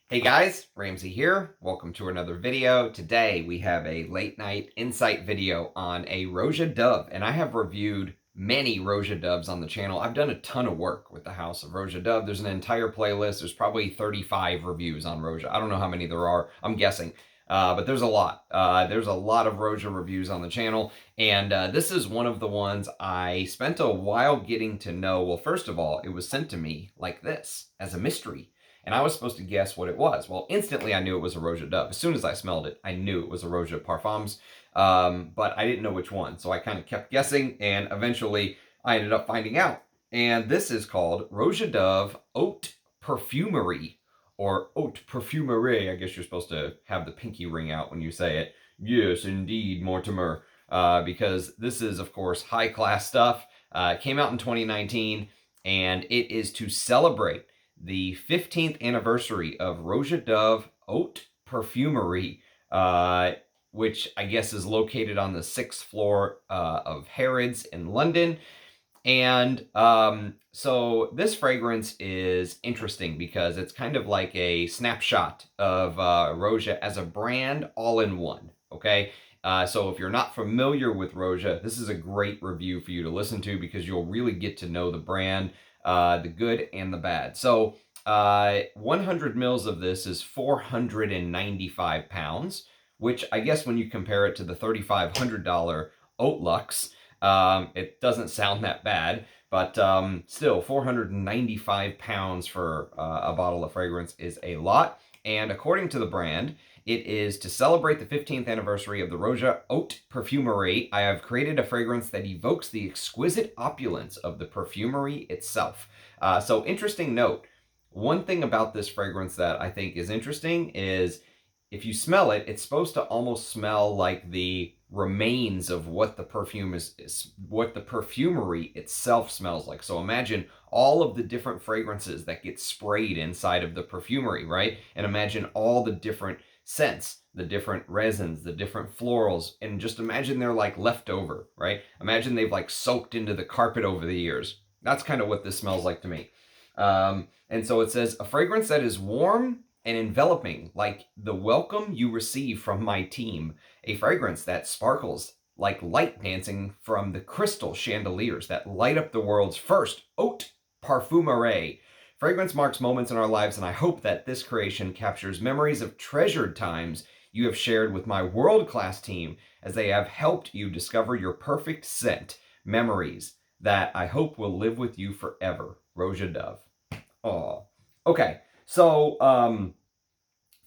Hey guys, Ramsey here. Welcome to another video. Today we have a late night insight video on a Roja Dove, and I have reviewed many Roja Doves on the channel. I've done a ton of work with the house of Roja Dove. There's an entire playlist. There's probably 35 reviews on Roja. I don't know how many there are. I'm guessing. But there's a lot. There's a lot of Roja reviews on the channel, and this is one of the ones I spent a while getting to know. Well, first of all, it was sent to me like this, as a mystery. And I was supposed to guess what it was. Well, instantly I knew it was a Roja Dove. As soon as I smelled it, I knew it was a Roja Parfums, but I didn't know which one. So I kind of kept guessing, and eventually I ended up finding out. And this is called Roja Dove Haute Parfumerie, or Haute Parfumerie. I guess you're supposed to have the pinky ring out when you say it. Yes, indeed, Mortimer. Because this is, of course, high-class stuff. It came out in 2019, and it is to celebrate the 15th anniversary of Roja Dove Haute Parfumerie, which I guess is located on the 6th floor of Harrods in London. And so this fragrance is interesting because it's kind of like a snapshot of Roja as a brand all in one, okay? So if you're not familiar with Roja, this is a great review for you to listen to because you'll really get to know the brand, the good and the bad. So 100 mils of this is 495 pounds, which I guess when you compare it to the $3,500 Haute Lux, it doesn't sound that bad, but still 495 pounds for a bottle of fragrance is a lot. And according to the brand, it is to celebrate the 15th anniversary of the Roja Haute Parfumerie. I have created a fragrance that evokes the exquisite opulence of the perfumery itself. So interesting note, one thing about this fragrance that I think is interesting is if you smell it, it's supposed to almost smell like the remains of what the perfume is what the perfumery itself smells like. So imagine all of the different fragrances that get sprayed inside of the perfumery, right? And imagine all the different scents, the different resins, the different florals, and just imagine they're like left over, right? Imagine they've like soaked into the carpet over the years. That's kind of what this smells like to me. And so it says, a fragrance that is warm and enveloping, like the welcome you receive from my team. A fragrance that sparkles like light dancing from the crystal chandeliers that light up the world's first haute parfumerie. Fragrance marks moments in our lives, and I hope that this creation captures memories of treasured times you have shared with my world-class team as they have helped you discover your perfect scent. Memories that I hope will live with you forever. Roja Dove. Oh, okay. So,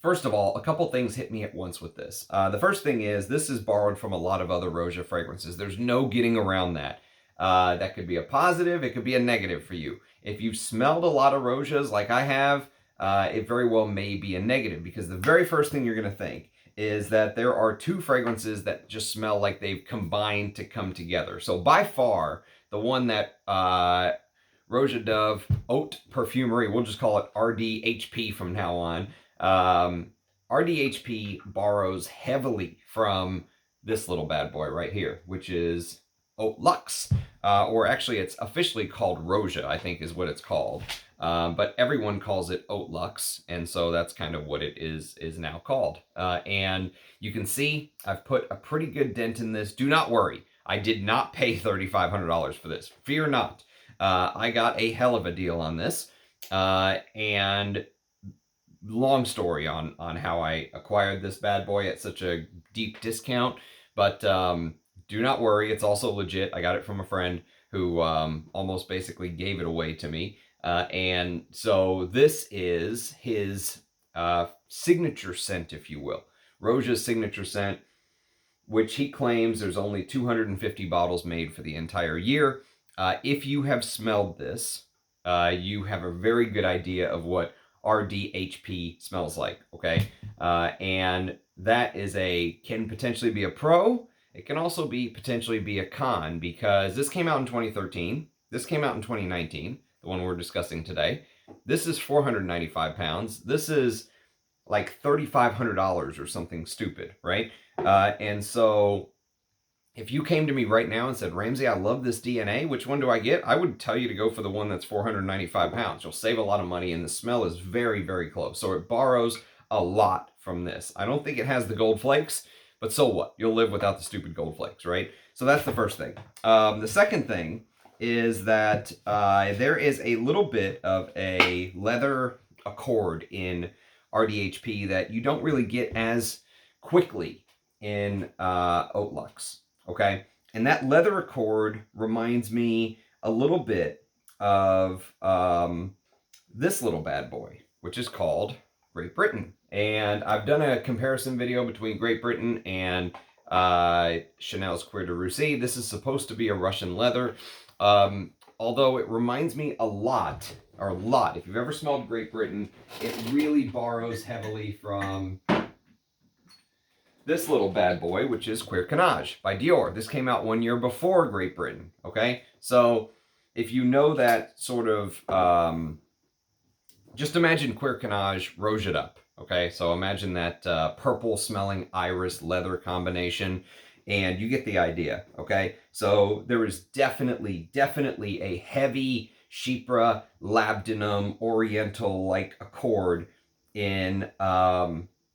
first of all, a couple things hit me at once with this. The first thing is this is borrowed from a lot of other Roja fragrances. There's no getting around that. That could be a positive. It could be a negative for you. If you've smelled a lot of Rojas like I have, it very well may be a negative because the very first thing you're going to think is that there are two fragrances that just smell like they've combined to come together. So by far, the one that Roja Dove Haute Parfumerie, we'll just call it RDHP from now on. RDHP borrows heavily from this little bad boy right here, which is Haute Lux. Or actually, it's officially called Roja, I think is what it's called. But everyone calls it Haute Lux, and so that's kind of what it is now called. And you can see I've put a pretty good dent in this. Do not worry. I did not pay $3,500 for this. Fear not. I got a hell of a deal on this, and long story on how I acquired this bad boy at such a deep discount, but do not worry, it's also legit. I got it from a friend who almost basically gave it away to me, and so this is his signature scent, if you will. Roja's signature scent, which he claims there's only 250 bottles made for the entire year. If you have smelled this, you have a very good idea of what RDHP smells like, okay? And that can potentially be a pro. It can also potentially be a con because this came out in 2013. This came out in 2019, the one we're discussing today. This is 495 pounds. This is like $3,500 or something stupid, right? And so If you came to me right now and said, Ramsey, I love this DNA, which one do I get? I would tell you to go for the one that's 495 pounds. You'll save a lot of money, and the smell is very, very close. So it borrows a lot from this. I don't think it has the gold flakes, but so what? You'll live without the stupid gold flakes, right? So that's the first thing. The second thing is that there is a little bit of a leather accord in RDHP that you don't really get as quickly in Haute Luxe. Okay, and that leather accord reminds me a little bit of this little bad boy, which is called Great Britain. And I've done a comparison video between Great Britain and Chanel's Cuir de Lancome. This is supposed to be a Russian leather, although it reminds me a lot. If you've ever smelled Great Britain, it really borrows heavily from this little bad boy, which is Cuir Cannage by Dior. This came out 1 year before Great Britain, okay? So if you know that sort of, just imagine Cuir Cannage Roja Dove, okay? So imagine that purple-smelling iris leather combination, and you get the idea, okay? So there is definitely a heavy Chypre, Labdanum, oriental-like accord in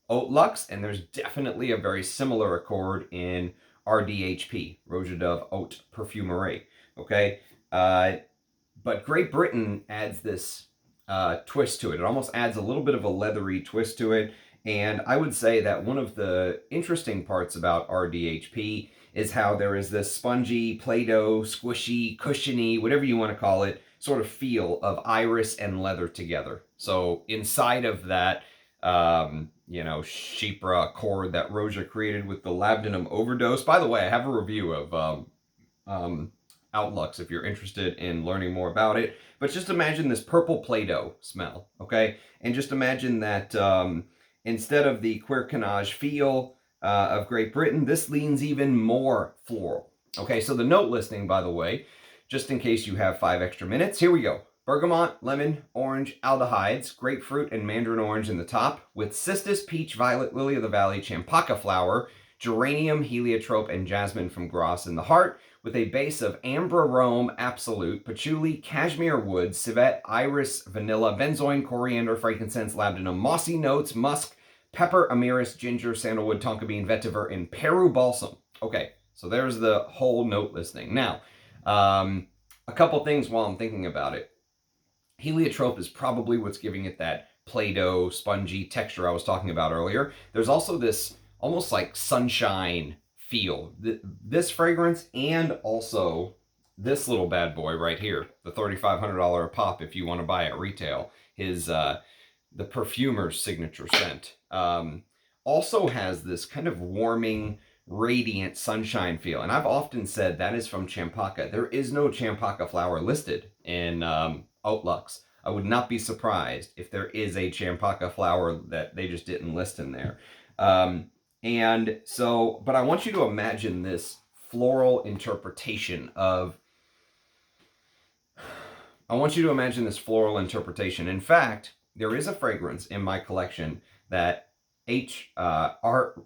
Haute Luxe, and there's definitely a very similar accord in RDHP, Roja Dove Haute Parfumerie, okay? But Great Britain adds this twist to it. It almost adds a little bit of a leathery twist to it, and I would say that one of the interesting parts about RDHP is how there is this spongy, Play-Doh, squishy, cushiony, whatever you want to call it, sort of feel of iris and leather together. So inside of that, you know, Chypre accord that Roja created with the Labdanum overdose. By the way, I have a review of Haute Luxe if you're interested in learning more about it. But just imagine this purple Play-Doh smell, okay? And just imagine that instead of the Cuir Cannage feel of Great Britain, this leans even more floral. Okay, so the note listing, by the way, just in case you have 5 extra minutes, here we go. Bergamot, lemon, orange, aldehydes, grapefruit, and mandarin orange in the top, with cistus, peach, violet, lily of the valley, champaca flower, geranium, heliotrope, and jasmine from Grasse in the heart, with a base of amber arome, absolute, patchouli, cashmere wood, civet, iris, vanilla, benzoin, coriander, frankincense, labdanum, mossy notes, musk, pepper, amyris, ginger, sandalwood, tonka bean, vetiver, and Peru balsam. Okay, so there's the whole note listing. Now, a couple things while I'm thinking about it. Heliotrope is probably what's giving it that Play-Doh, spongy texture I was talking about earlier. There's also this almost like sunshine feel. This fragrance and also this little bad boy right here, the $3,500 a pop if you want to buy at retail, his the perfumer's signature scent, also has this kind of warming, radiant sunshine feel. And I've often said that is from Champaca. There is no Champaca flower listed in Haute Luxe. I would not be surprised if there is a Champaca flower that they just didn't list in there. And so, but I want you to imagine this floral interpretation of, In fact, there is a fragrance in my collection that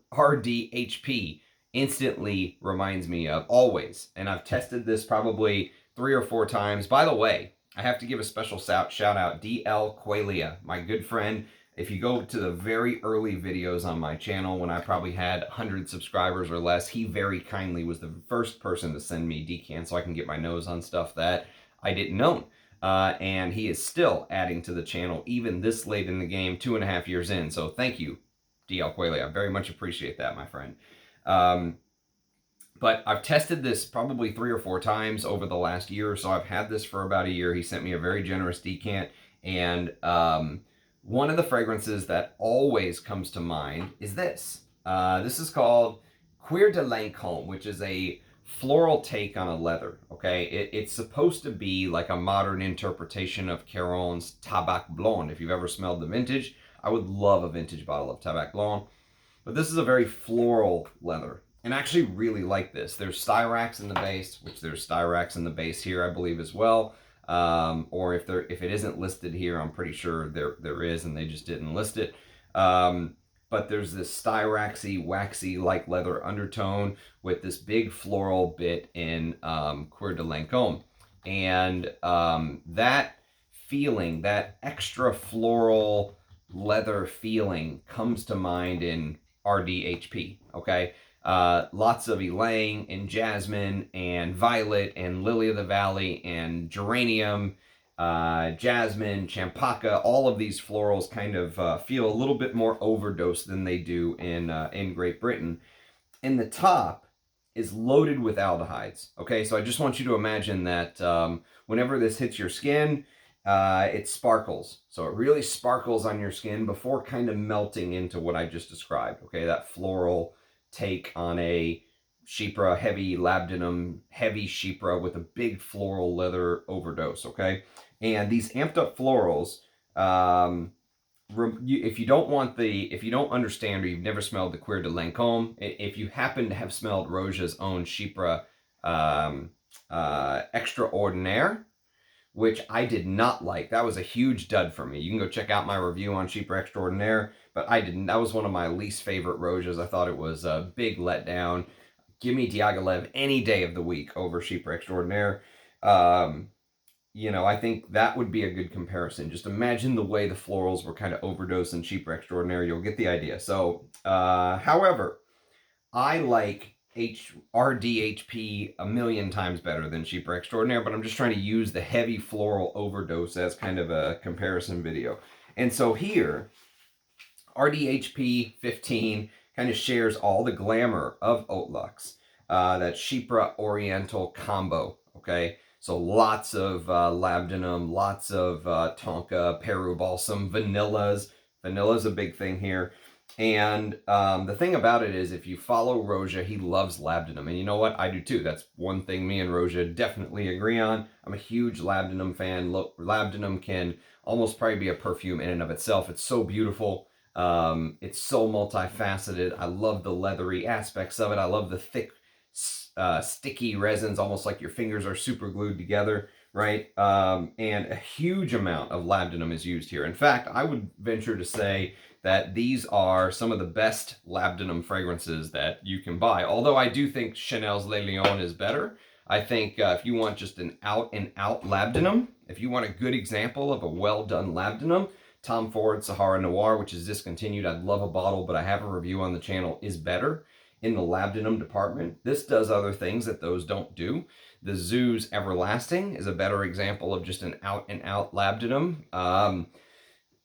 RDHP instantly reminds me of, always. And I've tested this probably 3 or 4 times. By the way, I have to give a special shout out, DL Qualia, my good friend. If you go to the very early videos on my channel when I probably had 100 subscribers or less, he very kindly was the first person to send me decants so I can get my nose on stuff that I didn't own. And he is still adding to the channel even this late in the game, 2.5 years in. So thank you, DL Quayle. I very much appreciate that, my friend. But I've tested this probably 3 or 4 times over the last year or so. I've had this for about a year. He sent me a very generous decant. And one of the fragrances that always comes to mind is this. This is called Cuir de Lancome, which is a floral take on a leather, okay? It's supposed to be like a modern interpretation of Caron's Tabac Blonde. If you've ever smelled the vintage, I would love a vintage bottle of Tabac Blonde. But this is a very floral leather. And I actually really like this. There's styrax in the base, which there's styrax in the base here, I believe, as well. Or if it isn't listed here, I'm pretty sure there is, and they just didn't list it. but there's this styraxy, waxy like leather undertone with this big floral bit in Cuir de Lancome. And that feeling, that extra floral leather feeling comes to mind in RDHP, okay? Lots of ylang and jasmine and violet and lily of the valley and geranium, jasmine, champaka. All of these florals kind of feel a little bit more overdosed than they do in Great Britain. And the top is loaded with aldehydes. Okay, so I just want you to imagine that whenever this hits your skin, it sparkles. So it really sparkles on your skin before kind of melting into what I just described. Okay, that floral take on a chypre, heavy labdanum, heavy chypre with a big floral leather overdose. Okay, and these amped up florals, if you don't understand or you've never smelled the Cuir de Lancome, if you happen to have smelled Roja's own chypre extraordinaire, which I did not like. That was a huge dud for me. You can go check out my review on chypre extraordinaire, but I didn't. That was one of my least favorite Rojas. I thought it was a big letdown. Give me Diaghilev any day of the week over chypre extraordinaire. You know, I think that would be a good comparison. Just imagine the way the florals were kind of overdosed in chypre extraordinaire. You'll get the idea. So, however, I like RDHP a million times better than chypre extraordinaire, but I'm just trying to use the heavy floral overdose as kind of a comparison video. And so here, RDHP 15 kind of shares all the glamour of Haute Luxe, that chypre oriental combo, okay? So lots of labdanum, lots of tonka, Peru balsam, vanillas. Vanilla's a big thing here. And the thing about it is, if you follow Roja, he loves labdanum. And you know what? I do too. That's one thing me and Roja definitely agree on. I'm a huge labdanum fan. Labdanum can almost probably be a perfume in and of itself. It's so beautiful. It's so multifaceted. I love the leathery aspects of it. I love the thick, sticky resins, almost like your fingers are super glued together, right? And a huge amount of labdanum is used here. In fact, I would venture to say that these are some of the best labdanum fragrances that you can buy. Although I do think Chanel's Le Lion is better. I think if you want just an out-and-out labdanum, if you want a good example of a well-done labdanum, Tom Ford Sahara Noir, which is discontinued, I'd love a bottle, but I have a review on the channel, is better in the labdanum department. This does other things that those don't do. The Zoo's Everlasting is a better example of just an out-and-out labdanum.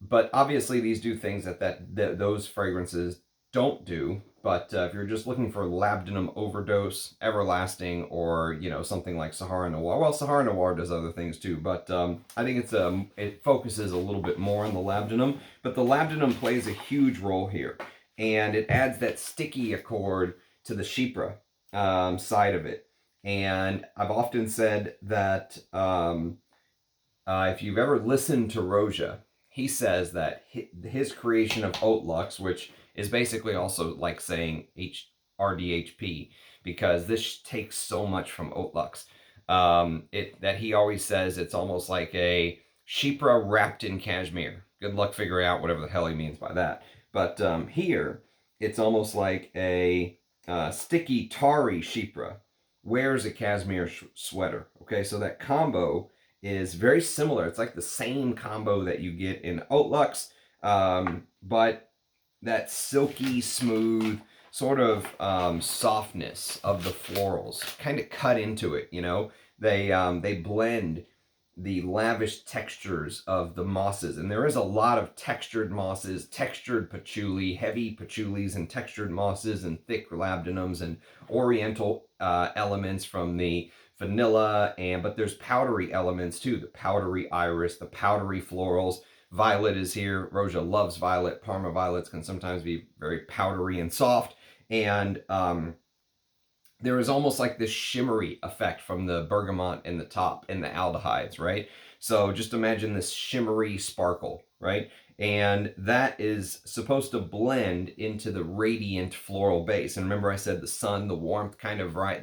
But obviously these do things that those fragrances don't do. But if you're just looking for labdanum overdose, everlasting, or you know, something like Sahara Noir, well, Sahara Noir does other things too. But I think it focuses a little bit more on the labdanum. But the labdanum plays a huge role here, and it adds that sticky accord to the chypre side of it. And I've often said that if you've ever listened to Roja, he says that his creation of Haute Luxe, which is basically also like saying RDHP, because this takes so much from Haute Luxe, that he always says it's almost like a chypre wrapped in cashmere. Good luck figuring out whatever the hell he means by that. But here, it's almost like a sticky, tarry chypre wears a cashmere sweater. Okay, so that combo is very similar. It's like the same combo that you get in Haute Luxe, but that silky, smooth, sort of softness of the florals kind of cut into it, you know? They blend the lavish textures of the mosses, and there is a lot of textured mosses, textured patchouli, heavy patchoulis and textured mosses and thick labdanums and oriental elements from the vanilla, but there's powdery elements too, the powdery iris, the powdery florals. Violet is here. Roja loves violet. Parma violets can sometimes be very powdery and soft, and there is almost like this shimmery effect from the bergamot in the top and the aldehydes, right? So just imagine this shimmery sparkle, right? And that is supposed to blend into the radiant floral base. And remember I said the sun, the warmth kind of, right?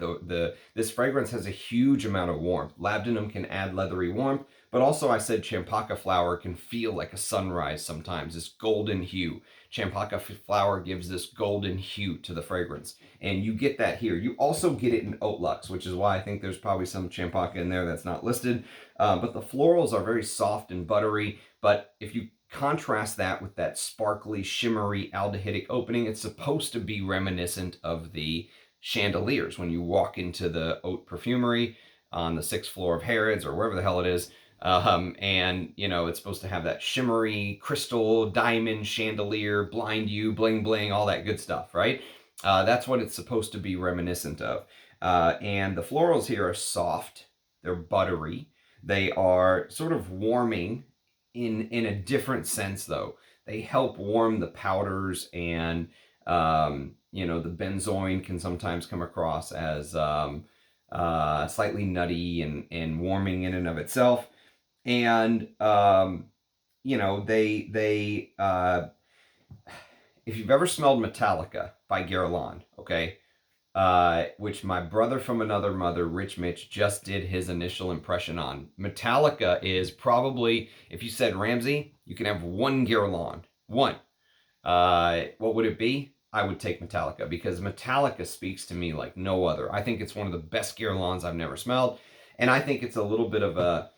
This fragrance has a huge amount of warmth. Labdanum can add leathery warmth, But also I said champaca flower can feel like a sunrise sometimes, this golden hue. Champaca flower gives this golden hue to the fragrance. And you get that here. You also get it in Haute Lux, which is why I think there's probably some champaca in there that's not listed. But the florals are very soft and buttery. But if you contrast that with that sparkly, shimmery, aldehydic opening, it's supposed to be reminiscent of the chandeliers when you walk into the Haute Parfumerie on the 6th floor of Harrods or wherever the hell it is. And, you know, it's supposed to have that shimmery, crystal, diamond, chandelier, blind you, bling bling, all that good stuff, right? That's what it's supposed to be reminiscent of. And the florals here are soft. They're buttery. They are sort of warming in a different sense, though. They help warm the powders, and you know, the benzoin can sometimes come across as slightly nutty and warming in and of itself. And you know, if you've ever smelled Metallica by Guerlain, okay, which my brother from another mother, Rich Mitch, just did his initial impression on. Metallica is probably, if you said, Ramsey, you can have one Guerlain. One. What would it be? I would take Metallica, because Metallica speaks to me like no other. I think it's one of the best Guerlains I've never smelled. And I think it's a little bit of a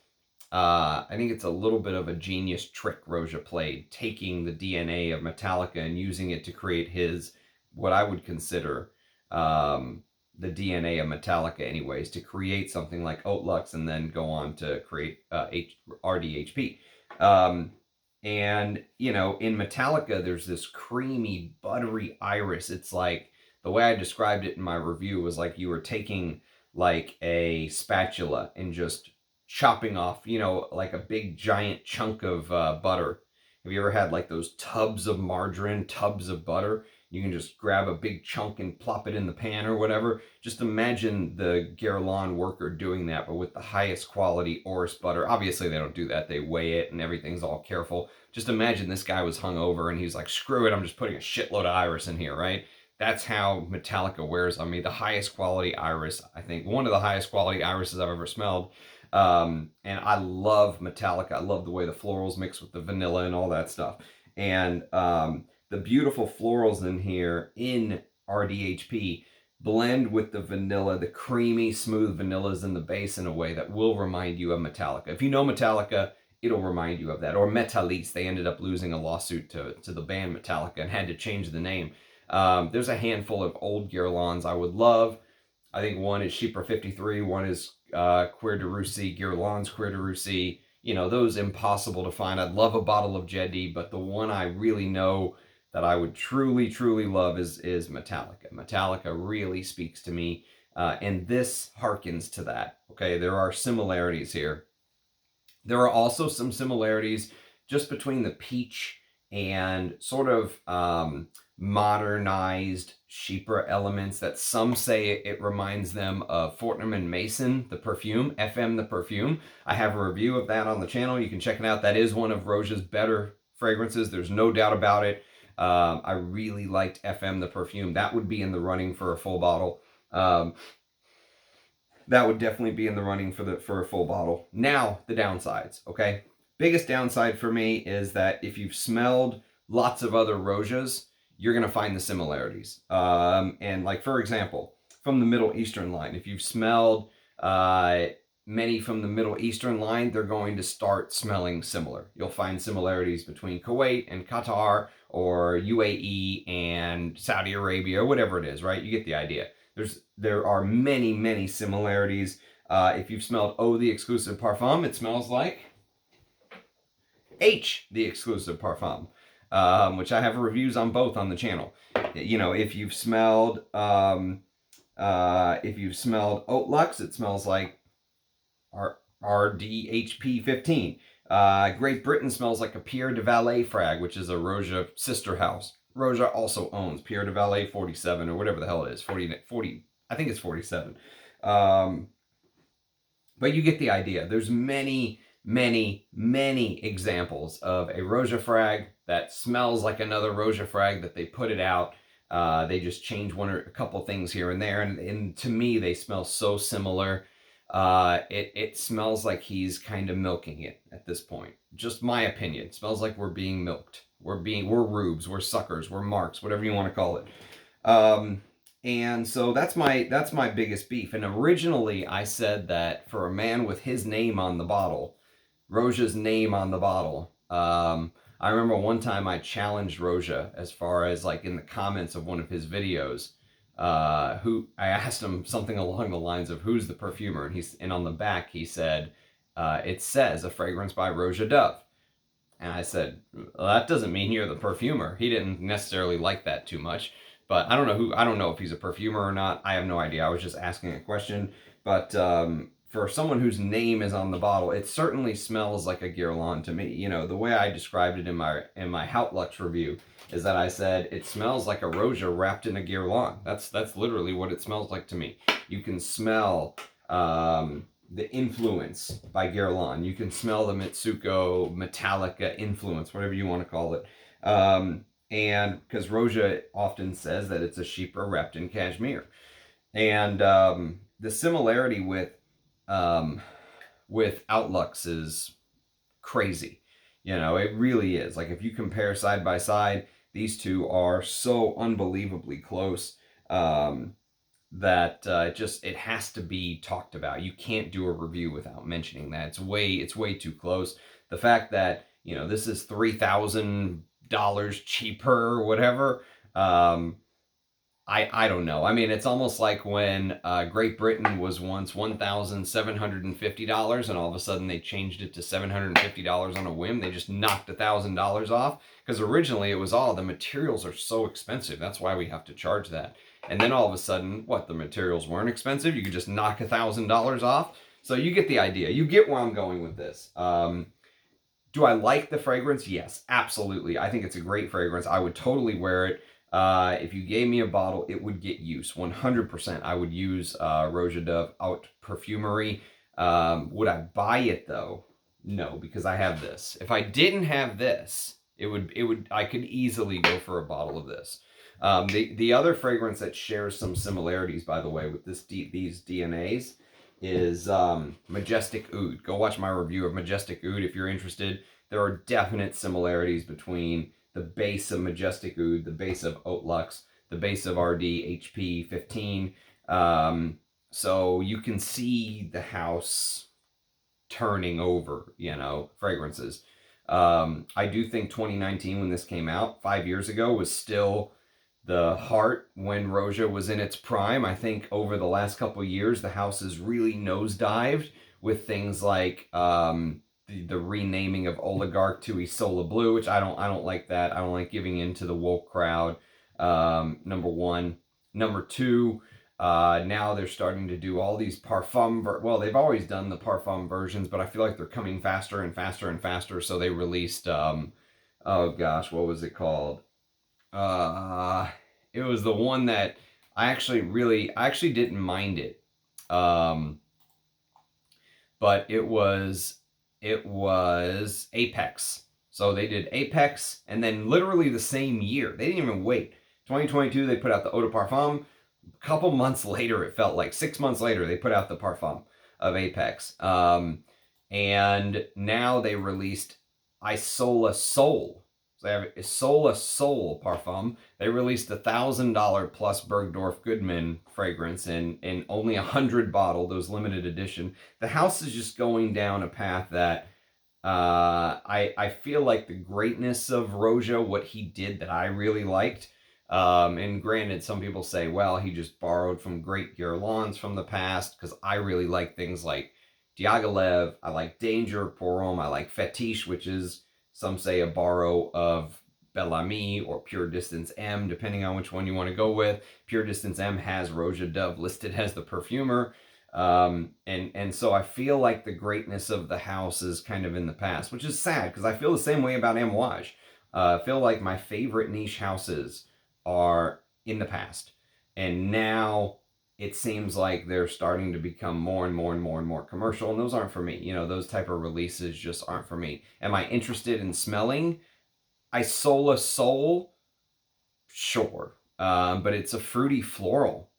genius trick Roja played, taking the DNA of Metallica and using it to create his, what I would consider the DNA of Metallica anyways, to create something like Haute Lux and then go on to create RDHP. And, you know, in Metallica, there's this creamy, buttery iris. It's like, the way I described it in my review was like you were taking like a spatula and just chopping off, you know, like a big giant chunk of butter. Have you ever had like those tubs of margarine, tubs of butter? You can just grab a big chunk and plop it in the pan or whatever. Just imagine the Guerlain worker doing that, but with the highest quality Orris butter. Obviously, they don't do that. They weigh it and everything's all careful. Just imagine this guy was hungover and he's like, screw it, I'm just putting a shitload of iris in here, right? That's how Metallica wears on me. The highest quality iris, I think, one of the highest quality irises I've ever smelled. And I love Metallica. I love the way the florals mix with the vanilla and all that stuff. And the beautiful florals in here in RDHP blend with the vanilla, the creamy, smooth vanillas in the base in a way that will remind you of Metallica. If you know Metallica, it'll remind you of that. Or Metalis. They ended up losing a lawsuit to the band Metallica and had to change the name. There's a handful of old Guerlains I would love. I think one is Chypre 53, one is Cuir de Russie, Guerlain's Cuir de Russie. You know, those impossible to find. I'd love a bottle of Jedi, but the one I really know that I would truly, truly love is Metallica. Metallica really speaks to me, and this harkens to that. Okay, there are similarities here. There are also some similarities just between the peach and sort of modernized Chypre elements that some say it reminds them of Fortnum and Mason, the perfume, FM the perfume. I have a review of that on the channel. You can check it out. That is one of Roja's better fragrances. There's no doubt about it. I really liked FM the perfume. That would be in the running for a full bottle. That would definitely be in the running for a full bottle. Now, the downsides, okay? Biggest downside for me is that if you've smelled lots of other Rojas, you're going to find the similarities. And like, for example, from the Middle Eastern line, if you've smelled many from the Middle Eastern line, they're going to start smelling similar. You'll find similarities between Kuwait and Qatar, or UAE and Saudi Arabia, or whatever it is, right? You get the idea. There are many, many similarities. If you've smelled O, the exclusive parfum, it smells like H, the exclusive parfum, which I have reviews on both on the channel. You know, if you've smelled Haute Lux, it smells like RDHP 15. Great Britain smells like a Pierre de Valais frag, which is a Roja sister house. Roja also owns Pierre de Valais 47, or whatever the hell it is. 40, I think it's 47. But you get the idea. There's many, many, many examples of a Roja frag that smells like another Roja frag that they put it out. They just change one or a couple things here and there. And to me, they smell so similar. It smells like he's kind of milking it at this point. Just my opinion. It smells like we're being milked. We're rubes, we're suckers, we're marks, whatever you want to call it. And so that's my biggest beef. And originally I said that for a man with his name on the bottle, Roja's name on the bottle. I remember one time I challenged Roja as far as like in the comments of one of his videos. Who I asked him something along the lines of who's the perfumer, and on the back he said, it says a fragrance by Roja Dove. And I said, well, that doesn't mean you're the perfumer. He didn't necessarily like that too much. But I don't know if he's a perfumer or not. I have no idea. I was just asking a question. But for someone whose name is on the bottle, it certainly smells like a Guerlain to me. You know, the way I described it in my Haute Lux review is that I said it smells like a Roja wrapped in a Guerlain. That's literally what it smells like to me. You can smell the influence by Guerlain. You can smell the Mitsuko Metallica influence, whatever you want to call it. And because Roja often says that it's a chypre wrapped in cashmere. And the similarity with Haute Lux is crazy. You know, it really is. Like if you compare side by side, these two are so unbelievably close. That it has to be talked about. You can't do a review without mentioning that. It's way too close. The fact that, you know, this is $3,000 cheaper or whatever. I don't know. I mean, it's almost like when Great Britain was once $1,750, and all of a sudden they changed it to $750 on a whim. They just knocked $1,000 off because originally it was the materials are so expensive. That's why we have to charge that. And then all of a sudden, the materials weren't expensive. You could just knock $1,000 off. So you get the idea. You get where I'm going with this. Do I like the fragrance? Yes, absolutely. I think it's a great fragrance. I would totally wear it. If you gave me a bottle, it would get use. 100%. I would use Roja Dove Haute Parfumerie. Would I buy it though? No, because I have this. If I didn't have this, I could easily go for a bottle of this. The other fragrance that shares some similarities, by the way, with these DNAs is Majestic Oud. Go watch my review of Majestic Oud if you're interested. There are definite similarities between the base of Majestic Oud, the base of Haute Lux, the base of RD HP 15. So you can see the house turning over, you know, fragrances. I do think 2019, when this came out 5 years ago, was still the heart when Roja was in its prime. I think over the last couple of years, the house has really nosedived with things like the renaming of Oligarch to Isola Blue, which I don't like that. I don't like giving in to the woke crowd. Number one. Number two, now they're starting to do all these parfum. Well, they've always done the parfum versions, but I feel like they're coming faster and faster and faster. So they released, oh gosh, what was it called? It was the one that I actually didn't mind it. But it was Apex. So they did Apex, and then literally the same year, they didn't even wait. 2022, they put out the Eau de Parfum. A couple months later, it felt like 6 months later, they put out the Parfum of Apex. And now they released Isola Soul. They have Isola Soul Parfum. They released $1,000 plus Bergdorf Goodman fragrance in only 100 bottle, those limited edition. The house is just going down a path that I feel like the greatness of Roja, what he did that I really liked. And granted, some people say, well, he just borrowed from great Guerlains from the past, because I really like things like Diaghilev. I like Danger, Pour Homme. I like Fetiche, which is, some say, a borrow of Bel Ami or Pure Distance M, depending on which one you want to go with. Pure Distance M has Roja Dove listed as the perfumer. And so I feel like the greatness of the house is kind of in the past, which is sad, because I feel the same way about Amouage. I feel like my favorite niche houses are in the past. And now it seems like they're starting to become more and more commercial, and those aren't for me. You know, those type of releases just aren't for me. Am I interested in smelling Isola Soul? Sure. But it's a fruity floral.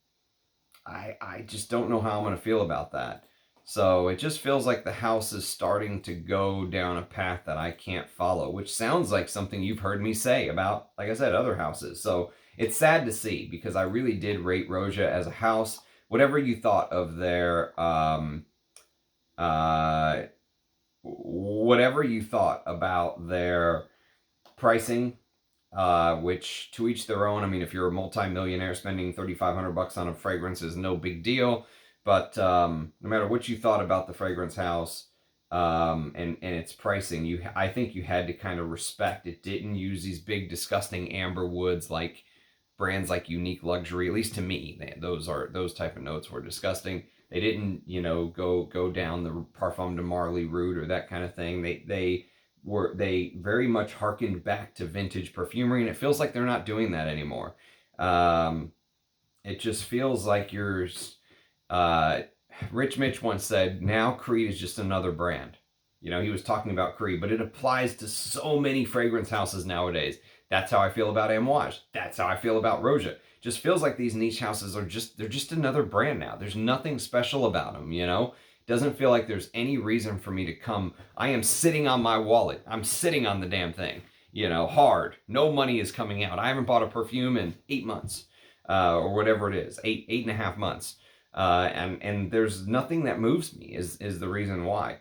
I just don't know how I'm going to feel about that. So it just feels like the house is starting to go down a path that I can't follow, which sounds like something you've heard me say about, like I said, other houses. So it's sad to see, because I really did rate Roja as a house. Whatever you thought of their, whatever you thought about their pricing, which to each their own. I mean, if you're a multi-millionaire, spending $3,500 on a fragrance is no big deal. But no matter what you thought about the fragrance house and its pricing, I think you had to kind of respect it. Didn't use these big disgusting amber woods like brands like Unique Luxury. At least to me, those type of notes were disgusting. They didn't, go down the Parfum de Marly route or that kind of thing. They very much harkened back to vintage perfumery, and it feels like they're not doing that anymore. It just feels like Rich Mitch once said, now Creed is just another brand. He was talking about Creed, but it applies to so many fragrance houses nowadays. That's how I feel about Amouage. That's how I feel about Roja. Just feels like these niche houses they're just another brand now. There's nothing special about them, Doesn't feel like there's any reason for me to come. I am sitting on my wallet. I'm sitting on the damn thing, hard. No money is coming out. I haven't bought a perfume in 8 months, or whatever it is, eight and a half months. And there's nothing that moves me is the reason why.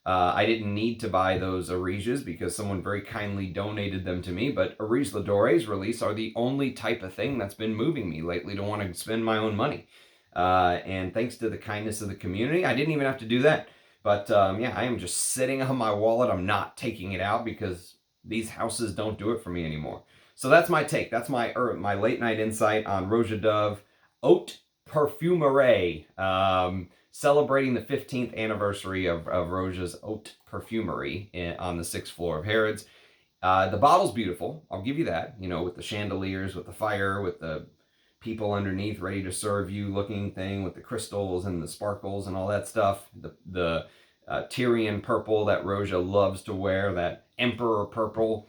I didn't need to buy those Ariges because someone very kindly donated them to me, but Arige Ladore's release are the only type of thing that's been moving me lately to want to spend my own money. And thanks to the kindness of the community, I didn't even have to do that. But yeah, I am just sitting on my wallet. I'm not taking it out because these houses don't do it for me anymore. So that's my take. That's my late night insight on Roja Dove Haute Parfumerie. Celebrating the 15th anniversary of Roja's Haute Parfumerie on the 6th floor of Harrods. The bottle's beautiful, I'll give you that, with the chandeliers, with the fire, with the people underneath ready to serve you looking thing, with the crystals and the sparkles and all that stuff. The Tyrian purple that Roja loves to wear, that emperor purple.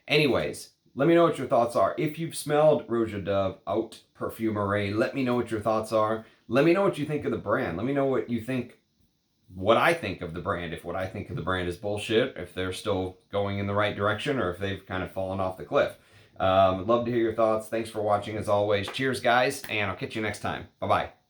Anyways, let me know what your thoughts are. If you've smelled Roja Dove Haute Parfumerie, let me know what your thoughts are. Let me know what you think of the brand. Let me know what I think of the brand. If what I think of the brand is bullshit, if they're still going in the right direction, or if they've kind of fallen off the cliff. I'd love to hear your thoughts. Thanks for watching as always. Cheers, guys, and I'll catch you next time. Bye-bye.